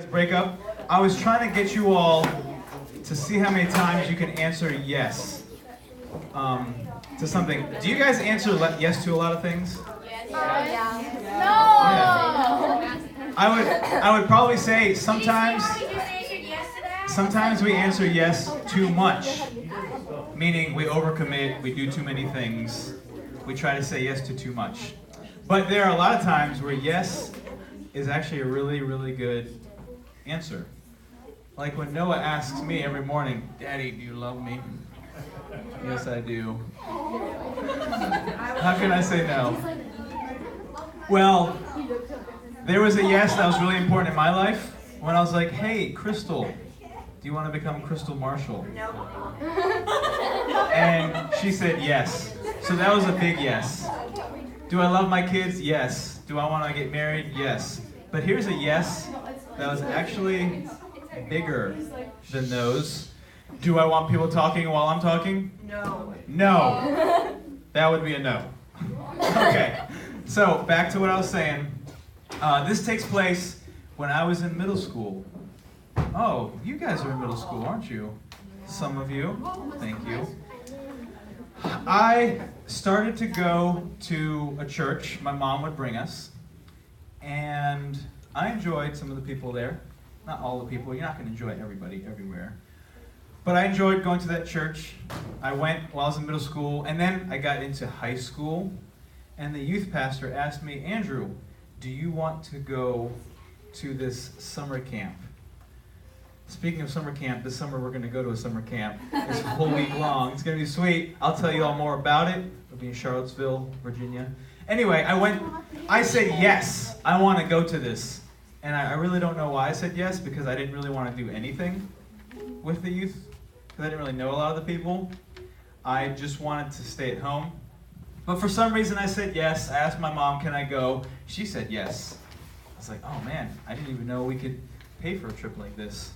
to break up. I was trying to get you all to see how many times you can answer yes to something. Do you guys answer yes to a lot of things? No. Yeah. I would probably say sometimes we answer yes too much, meaning we overcommit, we do too many things, we try to say yes to too much. But there are a lot of times where yes is actually a really, really good answer. Like when Noah asks me every morning, "Daddy, do you love me?" Yes, I do. How can I say no? Well, there was a yes that was really important in my life when I was like, "Hey, Crystal, do you want to become Crystal Marshall?" No. And she said yes. So that was a big yes. Do I love my kids? Yes. Do I want to get married? Yes. But here's a yes that was actually bigger than those. Do I want people talking while I'm talking? No. No. That would be a no. Okay. So back to what I was saying. This takes place when I was in middle school. Oh, you guys are in middle school, aren't you? Some of you. Thank you. I started to go to a church. My mom would bring us. And I enjoyed some of the people there. Not all the people. You're not going to enjoy everybody everywhere. But I enjoyed going to that church. I went while I was in middle school. And then I got into high school. And the youth pastor asked me, "Andrew, do you want to go to this summer camp?" Speaking of summer camp, this summer we're going to go to a summer camp. It's a whole week long. It's going to be sweet. I'll tell you all more about it. It'll be in Charlottesville, Virginia. Anyway, I said yes, I want to go to this. And I really don't know why I said yes, because I didn't really want to do anything with the youth, because I didn't really know a lot of the people. I just wanted to stay at home. But for some reason I said yes. I asked my mom, "Can I go?" She said yes. I was like, oh man, I didn't even know we could pay for a trip like this.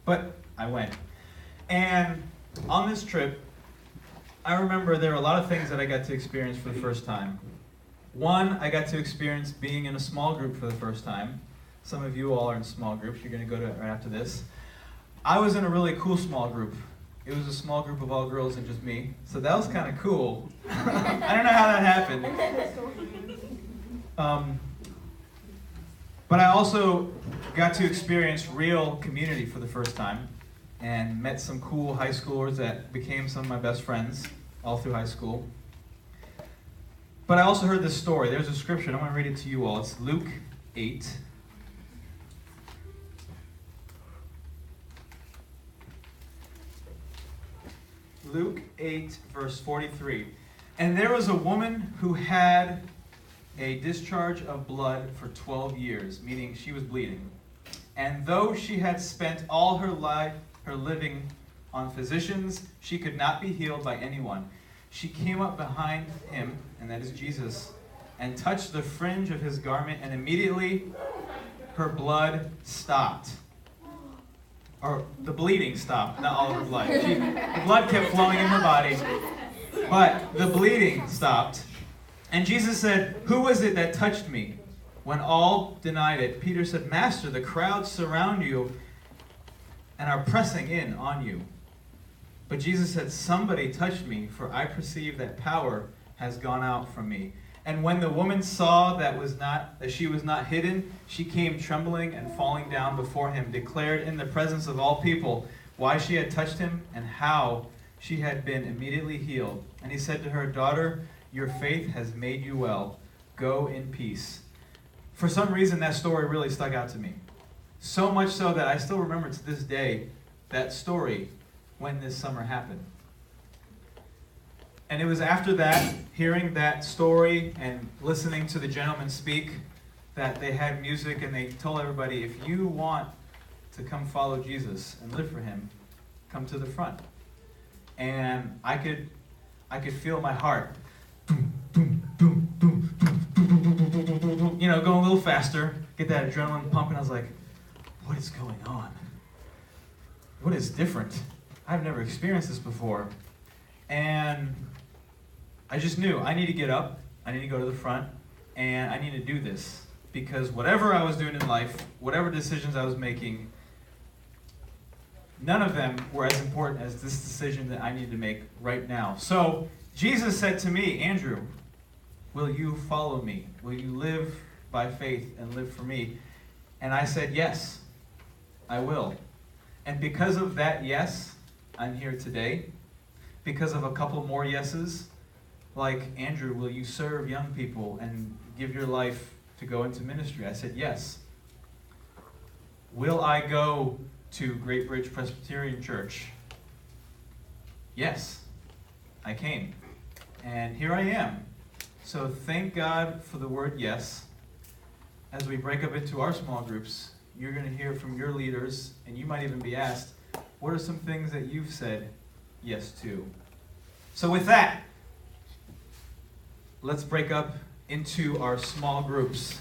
But I went. And on this trip, I remember there were a lot of things that I got to experience for the first time. One, I got to experience being in a small group for the first time. Some of you all are in small groups. You're going to go to it right after this. I was in a really cool small group. It was a small group of all girls and just me. So that was kind of cool. I don't know how that happened. But I also got to experience real community for the first time and met some cool high schoolers that became some of my best friends all through high school. But I also heard this story. There's a scripture, and I'm going to read it to you all. It's Luke 8. Luke 8, verse 43. "And there was a woman who had a discharge of blood for 12 years, meaning she was bleeding. And though she had spent all her life, her living on physicians, she could not be healed by anyone. She came up behind him," and that is Jesus, "and touched the fringe of his garment, and immediately her blood stopped." Or the bleeding stopped, not all of her blood. The blood kept flowing in her body, but the bleeding stopped. And Jesus said, "Who was it that touched me?" When all denied it, Peter said, "Master, the crowds surround you and are pressing in on you." But Jesus said, "Somebody touched me, for I perceive that power has gone out from me." And when the woman saw that she was not hidden, she came trembling and falling down before him, declared in the presence of all people why she had touched him and how she had been immediately healed. And he said to her, "Daughter, your faith has made you well. Go in peace." For some reason, that story really stuck out to me. So much so that I still remember to this day that story when this summer happened. And it was after that, hearing that story and listening to the gentleman speak, that they had music and they told everybody, if you want to come follow Jesus and live for him, come to the front. And I could feel my heart, going a little faster, get that adrenaline pumping. I was like, what is going on? What is different? I've never experienced this before. And I just knew I need to get up, I need to go to the front, and I need to do this. because whatever I was doing in life, whatever decisions I was making, none of them were as important as this decision that I need to make right now. So Jesus said to me, Andrew, will you follow me? Will you live by faith and live for me? And I said, yes, I will. And because of that yes, I'm here today. Because of a couple more yeses, like, Andrew, will you serve young people and give your life to go into ministry? I said, yes. Will I go to Great Bridge Presbyterian Church? Yes, I came. And here I am. So thank God for the word yes. As we break up into our small groups, you're going to hear from your leaders, and you might even be asked, what are some things that you've said yes to? So with that, let's break up into our small groups.